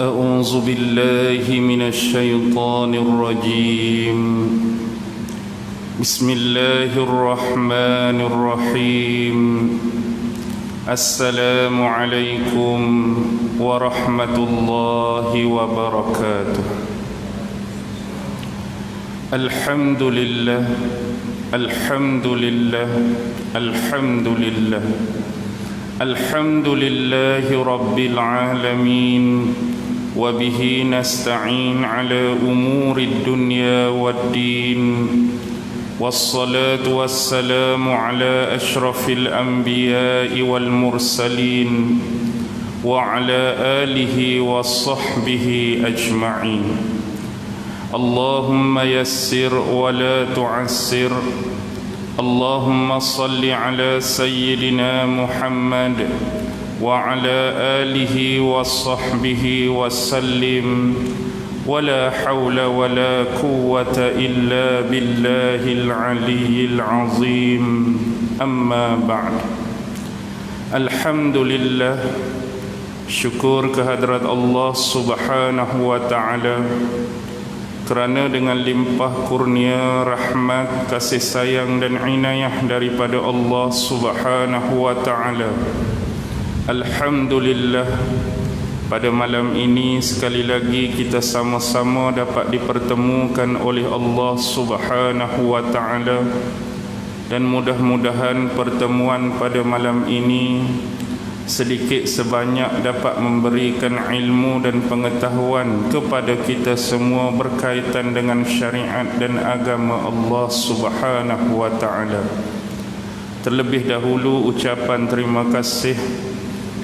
أعوذ بالله من الشيطان الرجيم بسم الله الرحمن الرحيم السلام عليكم ورحمة الله وبركاته الحمد لله الحمد لله الحمد لله الحمد لله رب العالمين وبه نستعين على أمور الدنيا والدين والصلاة والسلام على أشرف الأنبياء والمرسلين وعلى آله وصحبه أجمعين اللهم يسر ولا تعسر اللهم صل على سيدنا محمد وعلى آله وصحبه وسلم ولا حول ولا قوة إلا بالله العلي العظيم أما بعد الحمد لله syukur kehadrat Allah subhanahu wa ta'ala kerana dengan limpah kurnia, rahmat, kasih sayang dan inayah daripada Allah subhanahu wa ta'ala, alhamdulillah, pada malam ini sekali lagi kita sama-sama dapat dipertemukan oleh Allah subhanahu wa ta'ala. Dan mudah-mudahan pertemuan pada malam ini sedikit sebanyak dapat memberikan ilmu dan pengetahuan kepada kita semua berkaitan dengan syariat dan agama Allah subhanahu wa ta'ala. Terlebih dahulu ucapan terima kasih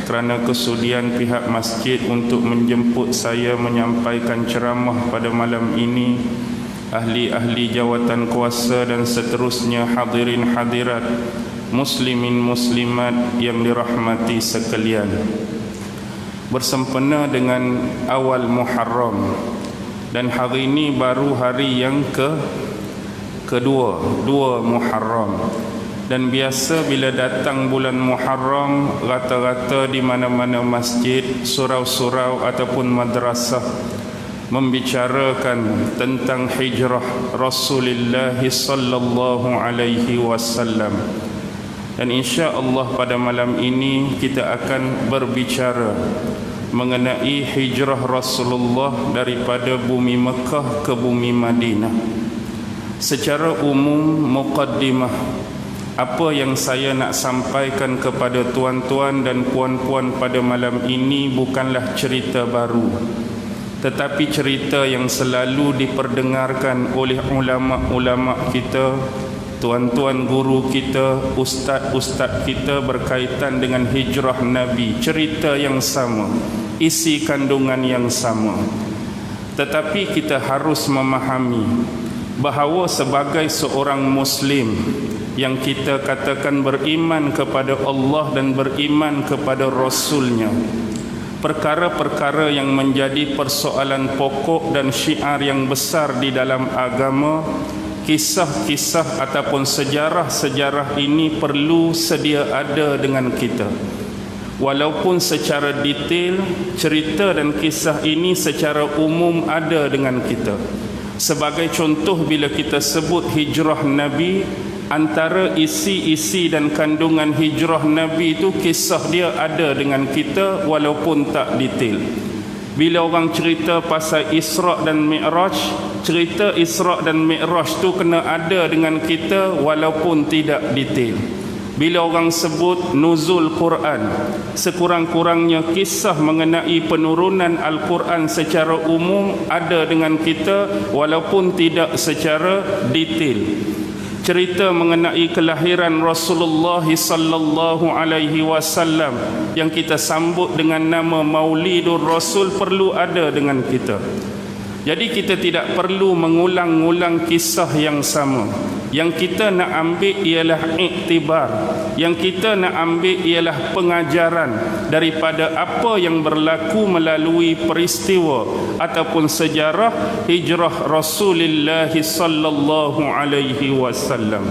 kerana kesudian pihak masjid untuk menjemput saya menyampaikan ceramah pada malam ini, ahli-ahli jawatan kuasa dan seterusnya, hadirin hadirat, muslimin muslimat yang dirahmati sekalian. Bersempena dengan awal Muharram dan hari ini baru hari yang kedua Muharram. Dan biasa bila datang bulan Muharram, rata-rata di mana-mana masjid, surau-surau ataupun madrasah membicarakan tentang hijrah Rasulullah sallallahu alaihi wasallam. Dan insya-Allah pada malam ini kita akan berbicara mengenai hijrah Rasulullah daripada bumi Mekah ke bumi Madinah. Secara umum, muqaddimah apa yang saya nak sampaikan kepada tuan-tuan dan puan-puan pada malam ini bukanlah cerita baru, tetapi cerita yang selalu diperdengarkan oleh ulama-ulama kita, tuan-tuan guru kita, ustaz-ustaz kita berkaitan dengan hijrah Nabi. Cerita yang sama, isi kandungan yang sama. Tetapi kita harus memahami bahawa sebagai seorang Muslim yang kita katakan beriman kepada Allah dan beriman kepada Rasulnya, perkara-perkara yang menjadi persoalan pokok dan syiar yang besar di dalam agama, kisah-kisah ataupun sejarah-sejarah ini perlu sedia ada dengan kita. Walaupun secara detail cerita dan kisah ini secara umum ada dengan kita. Sebagai contoh, bila kita sebut hijrah Nabi, antara isi-isi dan kandungan hijrah Nabi itu kisah dia ada dengan kita walaupun tak detail. Bila orang cerita pasal Isra' dan Mi'raj, cerita Isra' dan Mi'raj tu kena ada dengan kita walaupun tidak detail. Bila orang sebut nuzul Quran, sekurang-kurangnya kisah mengenai penurunan Al-Quran secara umum ada dengan kita walaupun tidak secara detail. Cerita mengenai kelahiran Rasulullah sallallahu alaihi wasallam yang kita sambut dengan nama Maulidur Rasul perlu ada dengan kita. Jadi kita tidak perlu mengulang-ulang kisah yang sama. Yang kita nak ambil ialah iktibar, yang kita nak ambil ialah pengajaran daripada apa yang berlaku melalui peristiwa ataupun sejarah hijrah Rasulullah sallallahu alaihi wasallam.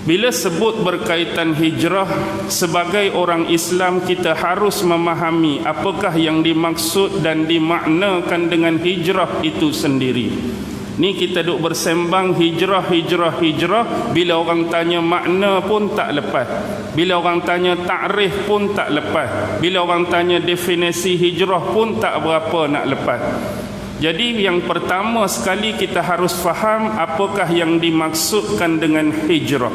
Bila sebut berkaitan hijrah, sebagai orang Islam kita harus memahami apakah yang dimaksud dan dimaknakan dengan hijrah itu sendiri. Ni kita duk bersembang hijrah. Bila orang tanya makna pun tak lepas. Bila orang tanya takrif pun tak lepas. Bila orang tanya definisi hijrah pun tak berapa nak lepas. Jadi yang pertama sekali kita harus faham apakah yang dimaksudkan dengan hijrah.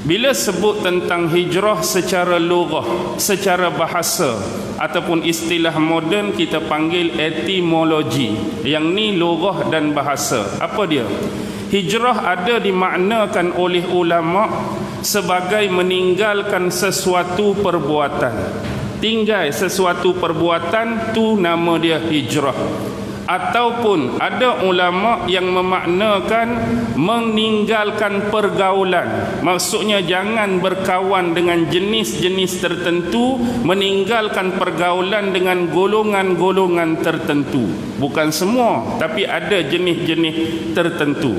Bila sebut tentang hijrah secara lughah, secara bahasa ataupun istilah moden kita panggil etimologi. Yang ni lughah dan bahasa. Apa dia? Hijrah ada dimaknakan oleh ulama sebagai meninggalkan sesuatu perbuatan. Tinggal sesuatu perbuatan tu nama dia hijrah. Ataupun ada ulama yang memaknakan meninggalkan pergaulan. Maksudnya jangan berkawan dengan jenis-jenis tertentu, meninggalkan pergaulan dengan golongan-golongan tertentu. Bukan semua, tapi ada jenis-jenis tertentu.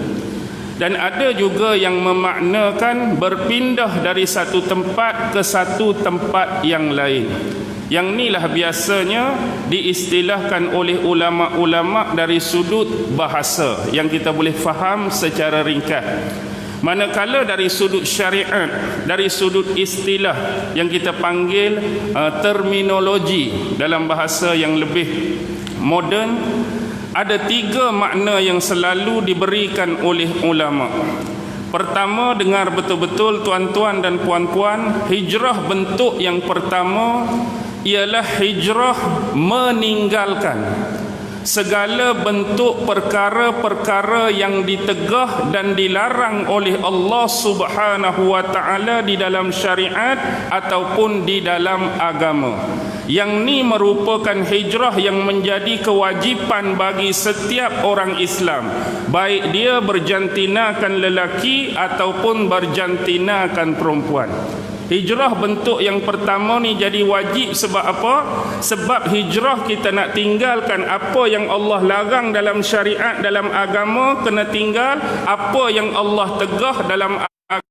Dan ada juga yang memaknakan berpindah dari satu tempat ke satu tempat yang lain. Yang inilah biasanya diistilahkan oleh ulama-ulama dari sudut bahasa yang kita boleh faham secara ringkas. Manakala dari sudut syariat, dari sudut istilah yang kita panggil terminologi dalam bahasa yang lebih moden, ada 3 makna yang selalu diberikan oleh ulama. Pertama, dengar betul-betul tuan-tuan dan puan-puan, hijrah bentuk yang pertama ialah hijrah meninggalkan segala bentuk perkara-perkara yang ditegah dan dilarang oleh Allah Subhanahu wa taala di dalam syariat ataupun di dalam agama. Yang ni merupakan hijrah yang menjadi kewajipan bagi setiap orang Islam, baik dia berjantinakan lelaki ataupun berjantinakan perempuan. Hijrah bentuk yang pertama ni jadi wajib sebab apa? Sebab hijrah kita nak tinggalkan apa yang Allah larang dalam syariat, dalam agama, kena tinggal apa yang Allah tegah dalam agama.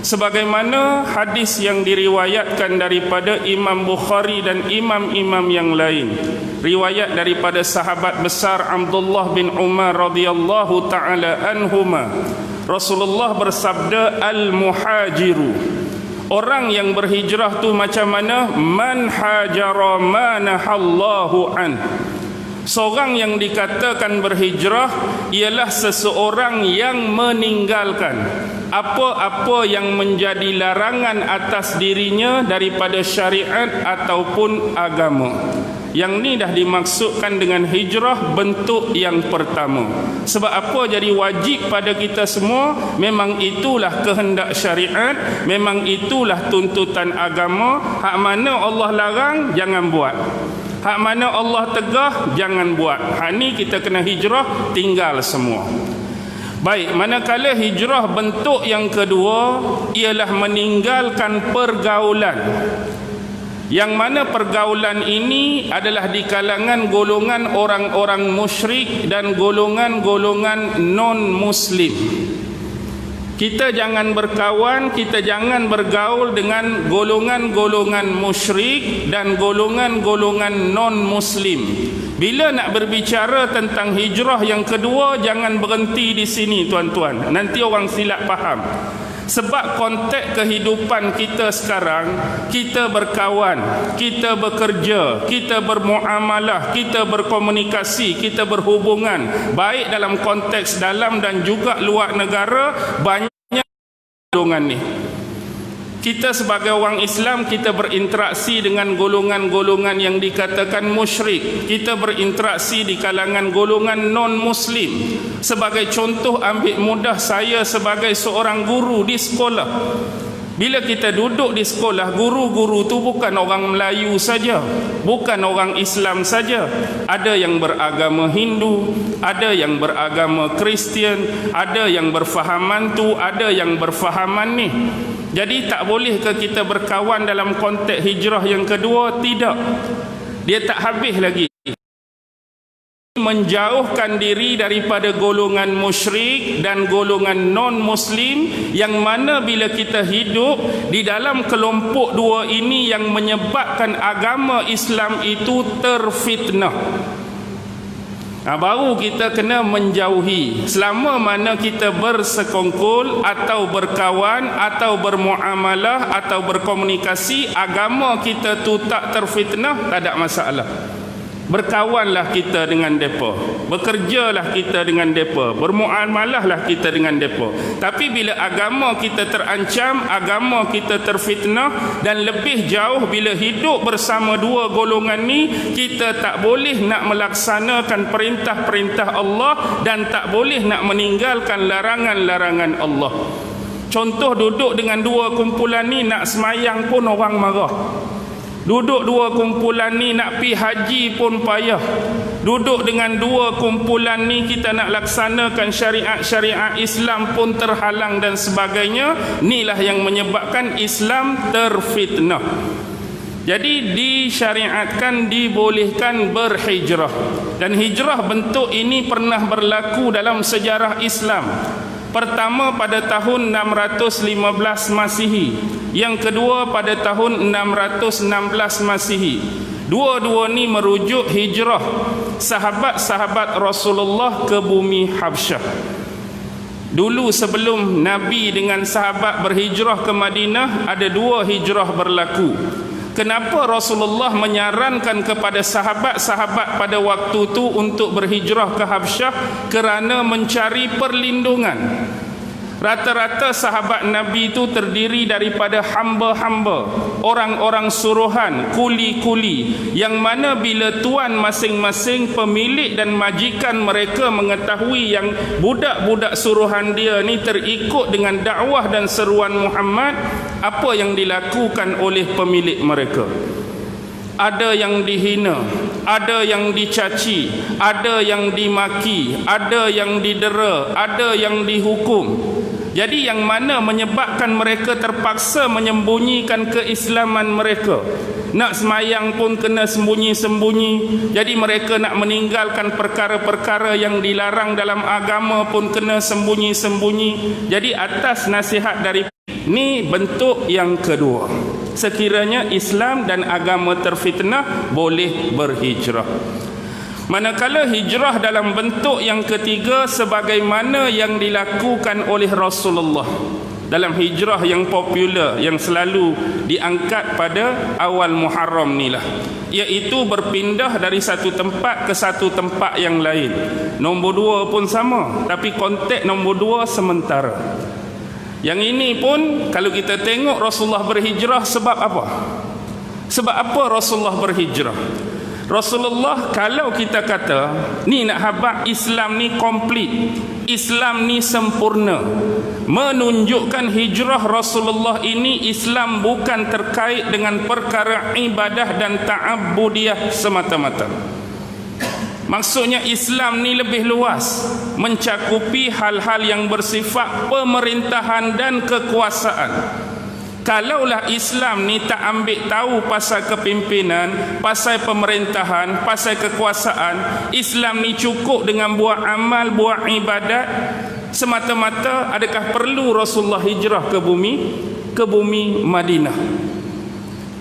Sebagaimana hadis yang diriwayatkan daripada Imam Bukhari dan imam-imam yang lain. Riwayat daripada sahabat besar Abdullah bin Umar radhiyallahu taala anhuma. Rasulullah bersabda, al-muhajiru, orang yang berhijrah tu macam mana? Man hajara ma nahallahu an. Seorang yang dikatakan berhijrah ialah seseorang yang meninggalkan apa-apa yang menjadi larangan atas dirinya daripada syariat ataupun agama. Yang ni dah dimaksudkan dengan hijrah bentuk yang pertama. Sebab apa jadi wajib pada kita semua? Memang itulah kehendak syariat, memang itulah tuntutan agama. Hak mana Allah larang, jangan buat. Hak mana Allah tegah, jangan buat. Hak ni kita kena hijrah, tinggal semua. Baik, manakala hijrah bentuk yang kedua ialah meninggalkan pergaulan. Yang mana pergaulan ini adalah di kalangan golongan orang-orang musyrik dan golongan-golongan non-muslim. Kita jangan berkawan, kita jangan bergaul dengan golongan-golongan musyrik dan golongan-golongan non-muslim. Bila nak berbicara tentang hijrah yang kedua, jangan berhenti di sini tuan-tuan. Nanti orang silap faham. Sebab konteks kehidupan kita sekarang, kita berkawan, kita bekerja, kita bermuamalah, kita berkomunikasi, kita berhubungan, baik dalam konteks dalam dan juga luar negara, banyak golongan ni. Kita sebagai orang Islam, kita berinteraksi dengan golongan-golongan yang dikatakan musyrik. Kita berinteraksi di kalangan golongan non-muslim. Sebagai contoh, ambil mudah, saya sebagai seorang guru di sekolah. Bila kita duduk di sekolah, guru-guru tu bukan orang Melayu saja, bukan orang Islam saja. Ada yang beragama Hindu, ada yang beragama Kristian, ada yang berfahaman tu, ada yang berfahaman ni. Jadi tak boleh ke kita berkawan dalam konteks hijrah yang kedua? Tidak. Dia tak habis lagi. menjauhkan diri daripada golongan musyrik dan golongan non-muslim, yang mana bila kita hidup di dalam kelompok dua ini yang menyebabkan agama Islam itu terfitnah. Baru kita kena menjauhi. Selama mana kita bersekongkol atau berkawan atau bermuamalah atau berkomunikasi, agama kita tu tak terfitnah, tak ada masalah. Berkawanlah kita dengan depa, bekerjalah kita dengan depa, bermuamalahlah kita dengan depa. Tapi bila agama kita terancam, agama kita terfitnah, dan lebih jauh bila hidup bersama dua golongan ni, kita tak boleh nak melaksanakan perintah-perintah Allah dan tak boleh nak meninggalkan larangan-larangan Allah. Contoh, duduk dengan dua kumpulan ni nak semayang pun orang marah. Duduk dua kumpulan ni nak pi haji pun payah. Duduk dengan dua kumpulan ni kita nak laksanakan syariat-syariat Islam pun terhalang dan sebagainya. Inilah yang menyebabkan Islam terfitnah. Jadi disyariatkan, dibolehkan berhijrah. Dan hijrah bentuk ini pernah berlaku dalam sejarah Islam. Pertama pada tahun 615 Masihi, yang kedua pada tahun 616 Masihi. Dua-dua ni merujuk hijrah sahabat-sahabat Rasulullah ke bumi Habsyah. Dulu sebelum Nabi dengan sahabat berhijrah ke Madinah, ada dua hijrah berlaku. Kenapa Rasulullah menyarankan kepada sahabat-sahabat pada waktu itu untuk berhijrah ke Habsyah? Kerana mencari perlindungan. Rata-rata sahabat Nabi itu terdiri daripada hamba-hamba, orang-orang suruhan, kuli-kuli, yang mana bila tuan masing-masing, pemilik dan majikan mereka mengetahui yang budak-budak suruhan dia ni terikut dengan dakwah dan seruan Muhammad, apa yang dilakukan oleh pemilik mereka? Ada yang dihina, ada yang dicaci, ada yang dimaki, ada yang didera, ada yang dihukum. Jadi yang mana menyebabkan mereka terpaksa menyembunyikan keislaman mereka. Nak semayang pun kena sembunyi-sembunyi. Jadi mereka nak meninggalkan perkara-perkara yang dilarang dalam agama pun kena sembunyi-sembunyi. Jadi atas nasihat dari ini bentuk yang kedua. Sekiranya Islam dan agama terfitnah, boleh berhijrah. Manakala hijrah dalam bentuk yang ketiga, sebagaimana yang dilakukan oleh Rasulullah dalam hijrah yang popular, yang selalu diangkat pada awal Muharram ni lah, iaitu berpindah dari satu tempat ke satu tempat yang lain. Nombor dua pun sama, tapi konteks nombor dua sementara. Yang ini pun kalau kita tengok Rasulullah berhijrah sebab apa? Sebab apa Rasulullah berhijrah? Rasulullah, kalau kita kata ni nak habaq Islam ni komplit, Islam ni sempurna, menunjukkan hijrah Rasulullah ini Islam bukan terkait dengan perkara ibadah dan ta'abbudiyah semata-mata. Maksudnya Islam ni lebih luas, mencakupi hal-hal yang bersifat pemerintahan dan kekuasaan. Kalaulah Islam ni tak ambil tahu pasal kepimpinan, pasal pemerintahan, pasal kekuasaan, Islam ni cukup dengan buat amal, buat ibadat semata-mata, adakah perlu Rasulullah hijrah ke bumi Madinah?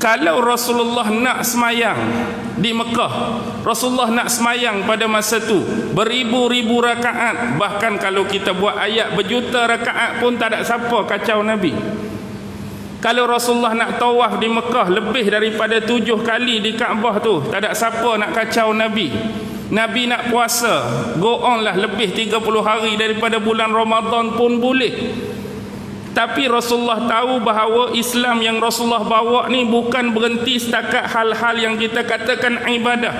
Kalau Rasulullah nak semayang di Mekah, Rasulullah nak semayang pada masa tu beribu-ribu rakaat, bahkan kalau kita buat ayat berjuta rakaat pun tak ada siapa kacau Nabi. Kalau Rasulullah nak tawaf di Mekah lebih daripada 7 kali di Kaabah tu, tak ada siapa nak kacau Nabi. Nabi nak puasa, go on lah lebih 30 hari daripada bulan Ramadan pun boleh. Tapi Rasulullah tahu bahawa Islam yang Rasulullah bawa ni bukan berhenti setakat hal-hal yang kita katakan ibadah.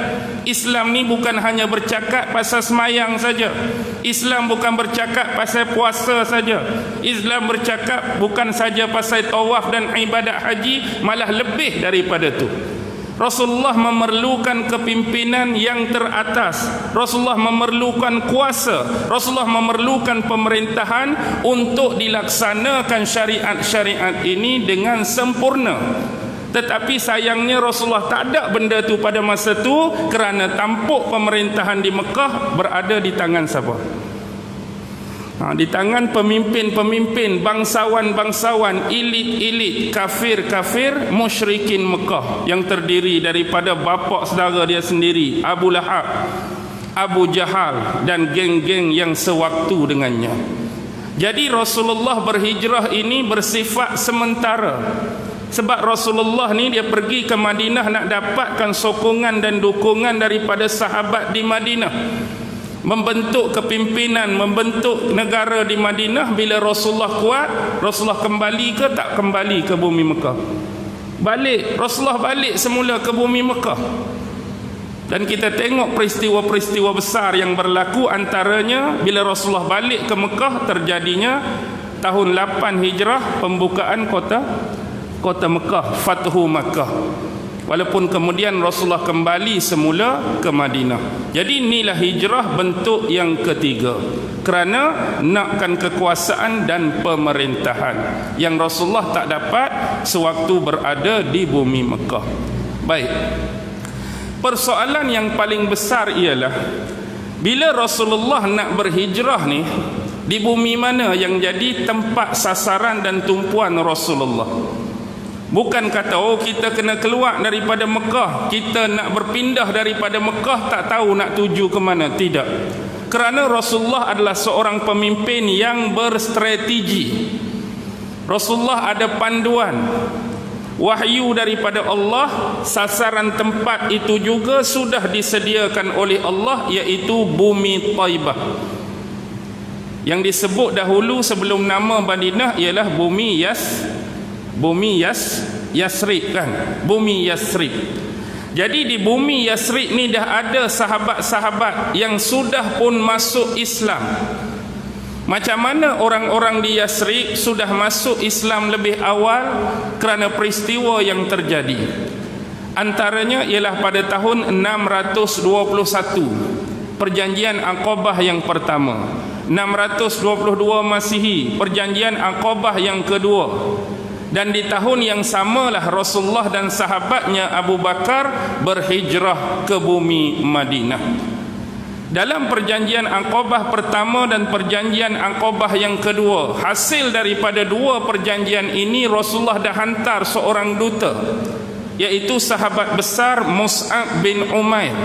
Islam ni bukan hanya bercakap pasal semayang saja. Islam bukan bercakap pasal puasa saja. Islam bercakap bukan saja pasal tawaf dan ibadat haji, malah lebih daripada tu. Rasulullah memerlukan kepimpinan yang teratas. Rasulullah memerlukan kuasa. Rasulullah memerlukan pemerintahan untuk dilaksanakan syariat-syariat ini dengan sempurna. Tetapi sayangnya Rasulullah tak ada benda tu pada masa tu, kerana tampuk pemerintahan di Mekah berada di tangan siapa? Di tangan pemimpin-pemimpin, bangsawan-bangsawan, elit-elit, kafir-kafir, musyrikin Mekah, yang terdiri daripada bapa saudara dia sendiri, Abu Lahab, Abu Jahal, dan geng-geng yang sewaktu dengannya. Jadi Rasulullah berhijrah ini bersifat sementara. Sebab Rasulullah ni dia pergi ke Madinah nak dapatkan sokongan dan dukungan daripada sahabat di Madinah, membentuk kepimpinan, membentuk negara di Madinah. Bila Rasulullah kuat, Rasulullah kembali ke tak kembali ke bumi Mekah? Balik. Rasulullah balik semula ke bumi Mekah. Dan kita tengok peristiwa-peristiwa besar yang berlaku, antaranya bila Rasulullah balik ke Mekah, terjadinya tahun 8 Hijrah pembukaan kota Mekah, Fathu Makkah. Walaupun kemudian Rasulullah kembali semula ke Madinah. Jadi inilah hijrah bentuk yang ketiga, kerana nakkan kekuasaan dan pemerintahan yang Rasulullah tak dapat sewaktu berada di bumi Mekah. Baik, persoalan yang paling besar ialah bila Rasulullah nak berhijrah ni, di bumi mana yang jadi tempat sasaran dan tumpuan Rasulullah? Bukan kata kita kena keluar daripada Mekah, kita nak berpindah daripada Mekah, tak tahu nak tuju ke mana. Tidak. Kerana Rasulullah adalah seorang pemimpin yang berstrategi. Rasulullah ada panduan wahyu daripada Allah. Sasaran tempat itu juga sudah disediakan oleh Allah, iaitu bumi Taibah, yang disebut dahulu sebelum nama Madinah ialah bumi Yasrib kan, bumi Yasrib. Jadi di bumi Yasrib ni dah ada sahabat-sahabat yang sudah pun masuk Islam. Macam mana orang-orang di Yasrib sudah masuk Islam lebih awal? Kerana peristiwa yang terjadi. Antaranya ialah pada tahun 621, Perjanjian Aqabah yang pertama. 622 Masihi, Perjanjian Aqabah yang kedua. Dan di tahun yang samalah Rasulullah dan sahabatnya Abu Bakar berhijrah ke bumi Madinah. Dalam perjanjian Aqabah pertama dan perjanjian Aqabah yang kedua, hasil daripada dua perjanjian ini Rasulullah dah hantar seorang duta, iaitu sahabat besar Mus'ab bin Umair.